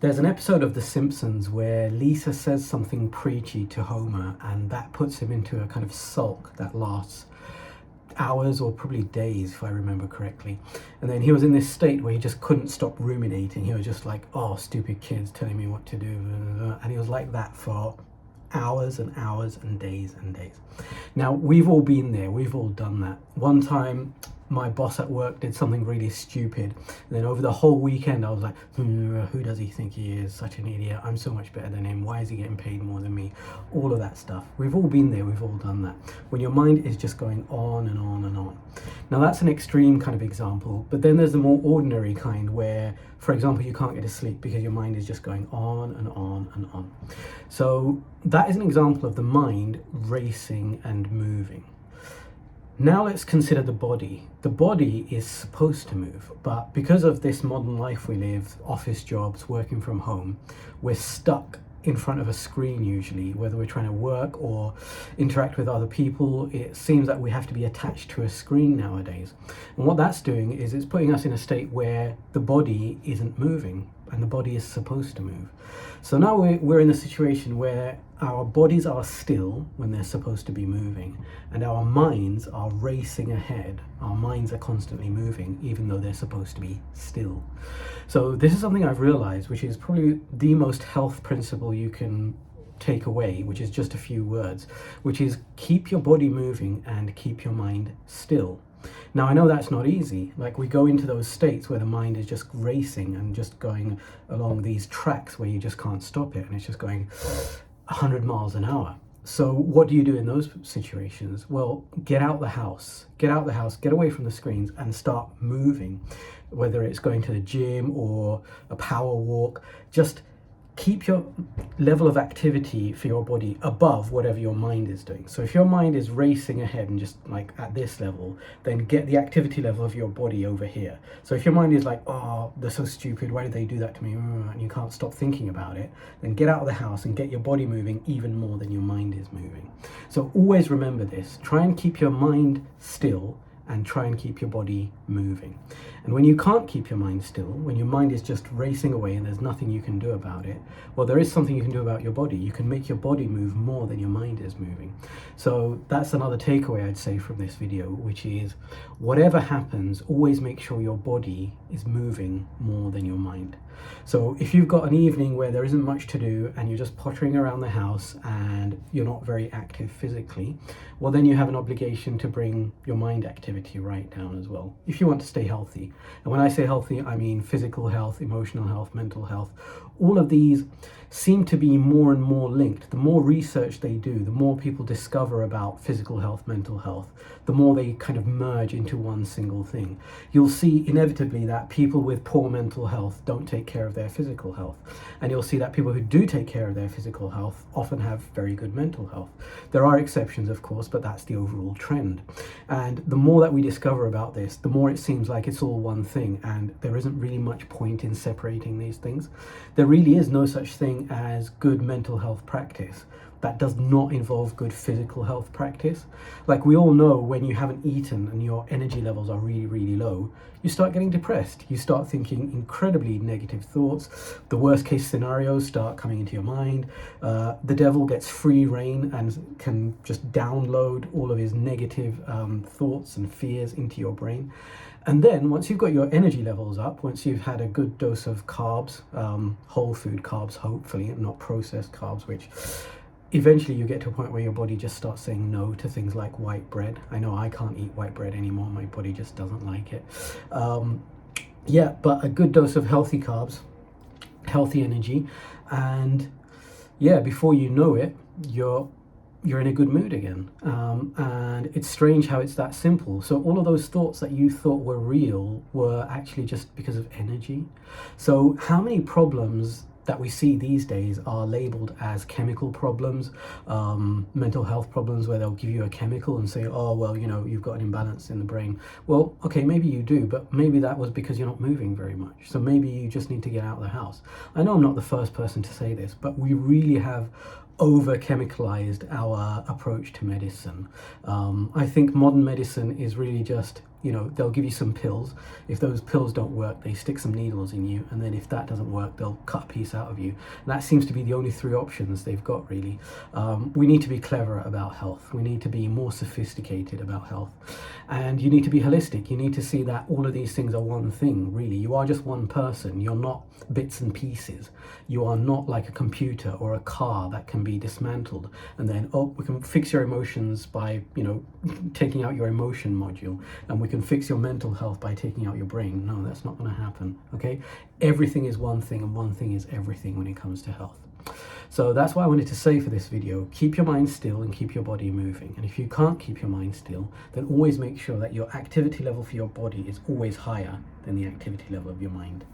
There's an episode of The Simpsons where Lisa says something preachy to Homer, and that puts him into a kind of sulk that lasts hours or probably days, if I remember correctly. And then he was in this state where he just couldn't stop ruminating. He was just like, oh, stupid kids telling me what to do. And he was like that for hours and hours and days and days. Now, we've all been there. We've all done that. One time, my boss at work did something really stupid. And then over the whole weekend, I was like, who does he think he is? Such an idiot. I'm so much better than him. Why is he getting paid more than me? All of that stuff. We've all been there. We've all done that. When your mind is just going on and on and on. Now, that's an extreme kind of example. But then there's the more ordinary kind where, for example, you can't get to sleep because your mind is just going on and on and on. So that is an example of the mind racing and moving. Now let's consider the body. The body is supposed to move, but because of this modern life we live, office jobs, working from home, we're stuck in front of a screen usually, whether we're trying to work or interact with other people. It seems that we have to be attached to a screen nowadays. And what that's doing is it's putting us in a state where the body isn't moving and the body is supposed to move. So now we're in a situation where our bodies are still when they're supposed to be moving, and our minds are racing ahead. Our minds are constantly moving, even though they're supposed to be still. So this is something I've realized, which is probably the most health principle you can take away, which is just a few words, which is keep your body moving and keep your mind still. Now, I know that's not easy. Like, we go into those states where the mind is just racing and just going along these tracks where you just can't stop it, and it's just going 100 miles an hour. So what do you do in those situations? Well, get out the house, get away from the screens and start moving, whether it's going to the gym or a power walk. Just keep your level of activity for your body above whatever your mind is doing. So if your mind is racing ahead and just like at this level, then get the activity level of your body over here. So if your mind is like, oh, they're so stupid, why did they do that to me? And you can't stop thinking about it, then get out of the house and get your body moving even more than your mind is moving. So always remember this. Try and keep your mind still and try and keep your body moving. And when you can't keep your mind still, when your mind is just racing away and there's nothing you can do about it, well, there is something you can do about your body. You can make your body move more than your mind is moving. So that's another takeaway I'd say from this video, which is whatever happens, always make sure your body is moving more than your mind. So if you've got an evening where there isn't much to do and you're just pottering around the house and you're not very active physically, well, then you have an obligation to bring your mind activity right down as well, if you want to stay healthy. And when I say healthy, I mean physical health, emotional health, mental health. All of these seem to be more and more linked. The more research they do, the more people discover about physical health, mental health, the more they kind of merge into one single thing. You'll see inevitably that people with poor mental health don't take care of their physical health. And you'll see that people who do take care of their physical health often have very good mental health. There are exceptions, of course, but that's the overall trend. And the more that we discover about this, the more it seems like it's all one thing, and there isn't really much point in separating these things. There really is no such thing as good mental health practice that does not involve good physical health practice. Like, we all know when you haven't eaten and your energy levels are really, really low, you start getting depressed. You start thinking incredibly negative thoughts. The worst case scenarios start coming into your mind. The devil gets free rein and can just download all of his negative thoughts and fears into your brain. And then once you've got your energy levels up, once you've had a good dose of carbs, whole food carbs, hopefully, and not processed carbs, which eventually you get to a point where your body just starts saying no to things like white bread. I know I can't eat white bread anymore. My body just doesn't like it. But a good dose of healthy carbs, healthy energy, and before you know it, you're in a good mood again. And it's strange how it's that simple. So all of those thoughts that you thought were real were actually just because of energy. So how many problems that we see these days are labeled as chemical problems, mental health problems, where they'll give you a chemical and say, oh, well, you know, you've got an imbalance in the brain. Well, okay, maybe you do, but maybe that was because you're not moving very much. So maybe you just need to get out of the house. I know I'm not the first person to say this, but we really have over chemicalized our approach to medicine. I think modern medicine is really just, they'll give you some pills. If those pills don't work, they stick some needles in you, and then if that doesn't work, they'll cut a piece out of you. And that seems to be the only three options they've got, really. We need to be clever about health. We need to be more sophisticated about health. And you need to be holistic. You need to see that all of these things are one thing, really. You are just one person. You're not bits and pieces. You are not like a computer or a car that can be dismantled and then, we can fix your emotions by, taking out your emotion module, and we can fix your mental health by taking out your brain. No, that's not going to happen. Okay, everything is one thing, and one thing is everything when it comes to health. So that's what I wanted to say for this video. Keep your mind still and keep your body moving. And if you can't keep your mind still, then always make sure that your activity level for your body is always higher than the activity level of your mind.